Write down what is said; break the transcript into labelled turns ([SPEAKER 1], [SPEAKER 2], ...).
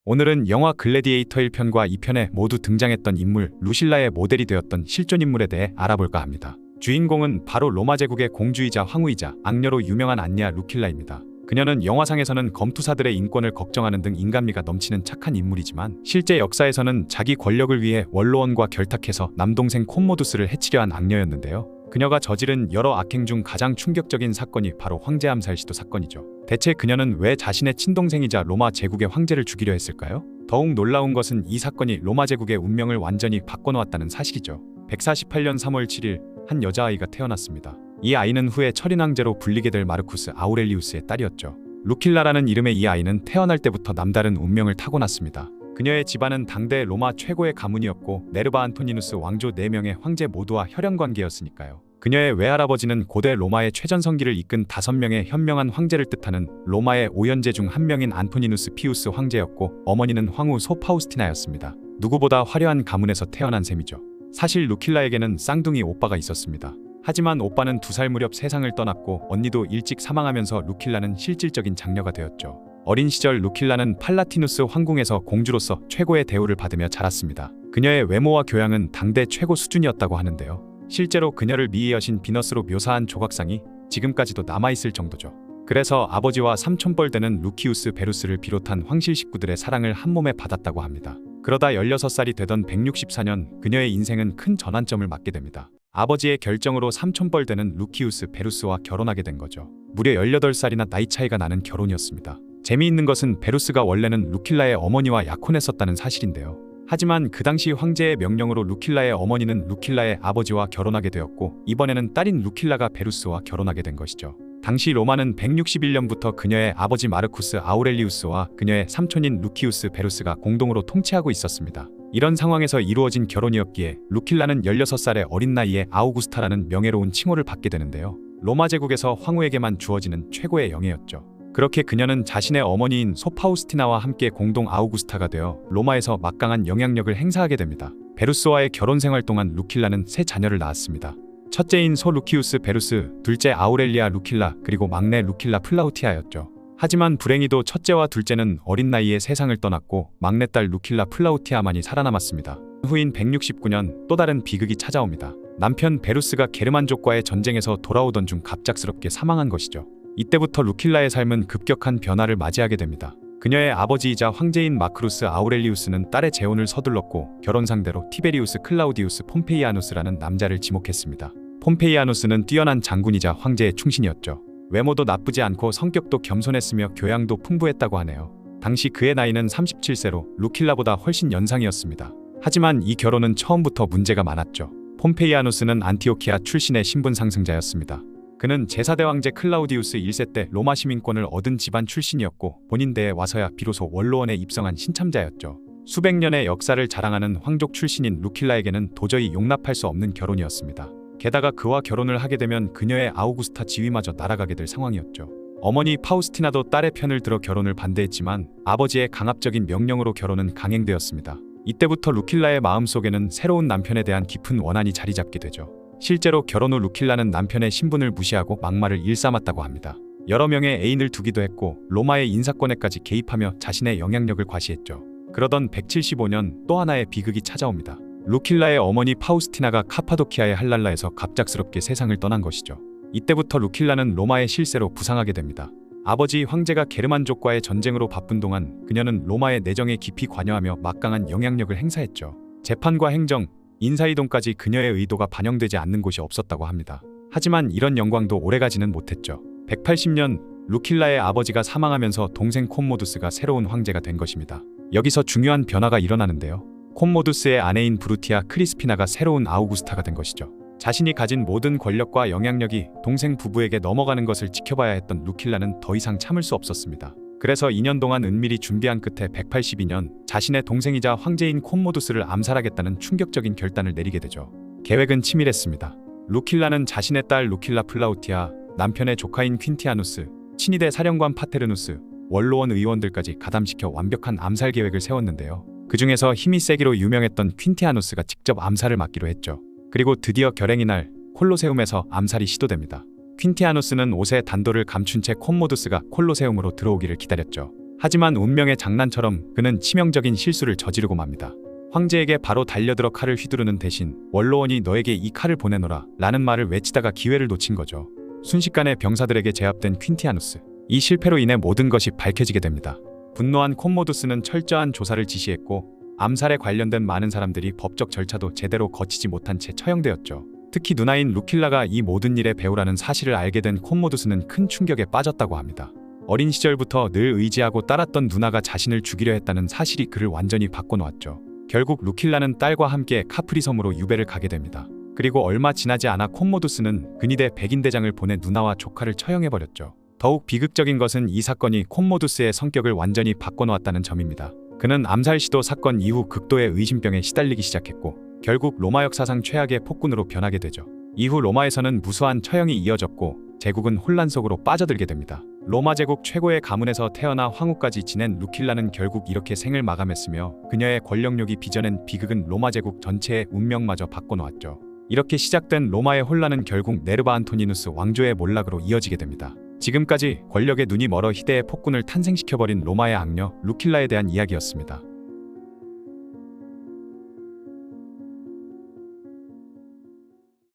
[SPEAKER 1] 오늘은 영화 글래디에이터 1편과 2편에 모두 등장했던 인물 루실라의 모델이 되었던 실존 인물에 대해 알아볼까 합니다. 주인공은 바로 로마 제국의 공주이자 황후이자 악녀로 유명한 안니아 루킬라입니다. 그녀는 영화상에서는 검투사들의 인권을 걱정하는 등 인간미가 넘치는 착한 인물이지만 실제 역사에서는 자기 권력을 위해 원로원과 결탁해서 남동생 콤모두스를 해치려 한 악녀였는데요. 그녀가 저지른 여러 악행 중 가장 충격적인 사건이 바로 황제 암살 시도 사건이죠. 대체 그녀는 왜 자신의 친동생이자 로마 제국의 황제를 죽이려 했을까요? 더욱 놀라운 것은 이 사건이 로마 제국의 운명을 완전히 바꿔놓았다는 사실이죠. 148년 3월 7일 한 여자아이가 태어났습니다. 이 아이는 후에 철인 황제로 불리게 될 마르쿠스 아우렐리우스의 딸이었죠. 루킬라라는 이름의 이 아이는 태어날 때부터 남다른 운명을 타고났습니다. 그녀의 집안은 당대 로마 최고의 가문이었고 네르바 안토니누스 왕조 4명의 황제 모두와 혈연 관계였으니까요. 그녀의 외할아버지는 고대 로마의 최전성기를 이끈 5명의 현명한 황제를 뜻하는 로마의 5현제 중 한 명인 안토니누스 피우스 황제였고 어머니는 황후 소파우스티나였습니다. 누구보다 화려한 가문에서 태어난 셈이죠. 사실 루킬라에게는 쌍둥이 오빠가 있었습니다. 하지만 오빠는 2살 무렵 세상을 떠났고 언니도 일찍 사망하면서 루킬라는 실질적인 장녀가 되었죠. 어린 시절 루킬라는 팔라티누스 황궁에서 공주로서 최고의 대우를 받으며 자랐습니다. 그녀의 외모와 교양은 당대 최고 수준이었다고 하는데요. 실제로 그녀를 미의 여신 비너스로 묘사한 조각상이 지금까지도 남아있을 정도죠. 그래서 아버지와 삼촌뻘되는 루키우스 베루스를 비롯한 황실 식구들의 사랑을 한몸에 받았다고 합니다. 그러다 16살이 되던 164년 그녀의 인생은 큰 전환점을 맞게 됩니다. 아버지의 결정으로 삼촌뻘되는 루키우스 베루스와 결혼하게 된 거죠. 무려 18살이나 나이 차이가 나는 결혼이었습니다. 재미있는 것은 베루스가 원래는 루킬라의 어머니와 약혼했었다는 사실인데요. 하지만 그 당시 황제의 명령으로 루킬라의 어머니는 루킬라의 아버지와 결혼하게 되었고 이번에는 딸인 루킬라가 베루스와 결혼하게 된 것이죠. 당시 로마는 161년부터 그녀의 아버지 마르쿠스 아우렐리우스와 그녀의 삼촌인 루키우스 베루스가 공동으로 통치하고 있었습니다. 이런 상황에서 이루어진 결혼이었기에 루킬라는 16살의 어린 나이에 아우구스타라는 명예로운 칭호를 받게 되는데요. 로마 제국에서 황후에게만 주어지는 최고의 영예였죠. 그렇게 그녀는 자신의 어머니인 소파우스티나와 함께 공동 아우구스타가 되어 로마에서 막강한 영향력을 행사하게 됩니다. 베루스와의 결혼 생활 동안 루킬라는 3 자녀를 낳았습니다. 첫째인 소 루키우스 베루스, 둘째 아우렐리아 루킬라, 그리고 막내 루킬라 플라우티아였죠. 하지만 불행히도 첫째와 둘째는 어린 나이에 세상을 떠났고 막내딸 루킬라 플라우티아만이 살아남았습니다. 후인 169년 또 다른 비극이 찾아옵니다. 남편 베루스가 게르만족과의 전쟁에서 돌아오던 중 갑작스럽게 사망한 것이죠. 이때부터 루킬라의 삶은 급격한 변화를 맞이하게 됩니다. 그녀의 아버지이자 황제인 마크루스 아우렐리우스는 딸의 재혼을 서둘렀고 결혼 상대로 티베리우스 클라우디우스 폼페이아누스라는 남자를 지목했습니다. 폼페이아누스는 뛰어난 장군이자 황제의 충신이었죠. 외모도 나쁘지 않고 성격도 겸손했으며 교양도 풍부했다고 하네요. 당시 그의 나이는 37세로 루킬라보다 훨씬 연상이었습니다. 하지만 이 결혼은 처음부터 문제가 많았죠. 폼페이아누스는 안티오키아 출신의 신분 상승자였습니다. 그는 제4대 황제 클라우디우스 1세 때 로마 시민권을 얻은 집안 출신이었고 본인 대에 와서야 비로소 원로원에 입성한 신참자였죠. 수백 년의 역사를 자랑하는 황족 출신인 루킬라에게는 도저히 용납할 수 없는 결혼이었습니다. 게다가 그와 결혼을 하게 되면 그녀의 아우구스타 지위마저 날아가게 될 상황이었죠. 어머니 파우스티나도 딸의 편을 들어 결혼을 반대했지만 아버지의 강압적인 명령으로 결혼은 강행되었습니다. 이때부터 루킬라의 마음속에는 새로운 남편에 대한 깊은 원한이 자리 잡게 되죠. 실제로 결혼 후 루킬라는 남편의 신분을 무시하고 막말을 일삼았다고 합니다. 여러 명의 애인을 두기도 했고 로마의 인사권에까지 개입하며 자신의 영향력을 과시했죠. 그러던 175년 또 하나의 비극이 찾아옵니다. 루킬라의 어머니 파우스티나가 카파도키아의 할랄라에서 갑작스럽게 세상을 떠난 것이죠. 이때부터 루킬라는 로마의 실세로 부상하게 됩니다. 아버지 황제가 게르만족과의 전쟁으로 바쁜 동안 그녀는 로마의 내정에 깊이 관여하며 막강한 영향력을 행사했죠. 재판과 행정, 인사이동까지 그녀의 의도가 반영되지 않는 곳이 없었다고 합니다. 하지만 이런 영광도 오래가지는 못했죠. 180년 루킬라의 아버지가 사망하면서 동생 콤모두스가 새로운 황제가 된 것입니다. 여기서 중요한 변화가 일어나는데요. 콤모두스의 아내인 브루티아 크리스피나가 새로운 아우구스타가 된 것이죠. 자신이 가진 모든 권력과 영향력이 동생 부부에게 넘어가는 것을 지켜봐야 했던 루킬라는 더 이상 참을 수 없었습니다. 그래서 2년 동안 은밀히 준비한 끝에 182년 자신의 동생이자 황제인 콤모두스를 암살하겠다는 충격적인 결단을 내리게 되죠. 계획은 치밀했습니다. 루킬라는 자신의 딸 루킬라 플라우티아, 남편의 조카인 퀸티아누스, 친위대 사령관 파테르누스, 원로원 의원들까지 가담시켜 완벽한 암살 계획을 세웠는데요. 그 중에서 힘이 세기로 유명했던 퀸티아누스가 직접 암살을 맡기로 했죠. 그리고 드디어 결행이 날 콜로세움에서 암살이 시도됩니다. 퀸티아누스는 옷에 단도를 감춘 채 콤모두스가 콜로세움으로 들어오기를 기다렸죠. 하지만 운명의 장난처럼 그는 치명적인 실수를 저지르고 맙니다. 황제에게 바로 달려들어 칼을 휘두르는 대신 원로원이 너에게 이 칼을 보내노라 라는 말을 외치다가 기회를 놓친 거죠. 순식간에 병사들에게 제압된 퀸티아누스. 이 실패로 인해 모든 것이 밝혀지게 됩니다. 분노한 콤모두스는 철저한 조사를 지시했고 암살에 관련된 많은 사람들이 법적 절차도 제대로 거치지 못한 채 처형되었죠. 특히 누나인 루킬라가 이 모든 일의 배우라는 사실을 알게 된 콤모두스는 큰 충격에 빠졌다고 합니다. 어린 시절부터 늘 의지하고 따랐던 누나가 자신을 죽이려 했다는 사실이 그를 완전히 바꿔놓았죠. 결국 루킬라는 딸과 함께 카프리 섬으로 유배를 가게 됩니다. 그리고 얼마 지나지 않아 콤모두스는 근위대 백인대장을 보내 누나와 조카를 처형해버렸죠. 더욱 비극적인 것은 이 사건이 콤모두스의 성격을 완전히 바꿔놓았다는 점입니다. 그는 암살 시도 사건 이후 극도의 의심병에 시달리기 시작했고 결국 로마 역사상 최악의 폭군으로 변하게 되죠. 이후 로마에서는 무수한 처형이 이어졌고 제국은 혼란 속으로 빠져들게 됩니다. 로마 제국 최고의 가문에서 태어나 황후까지 지낸 루킬라는 결국 이렇게 생을 마감했으며 그녀의 권력욕이 빚어낸 비극은 로마 제국 전체의 운명마저 바꿔놓았죠. 이렇게 시작된 로마의 혼란은 결국 네르바 안토니누스 왕조의 몰락으로 이어지게 됩니다. 지금까지 권력의 눈이 멀어 희대의 폭군을 탄생시켜버린 로마의 악녀 루킬라에 대한 이야기였습니다.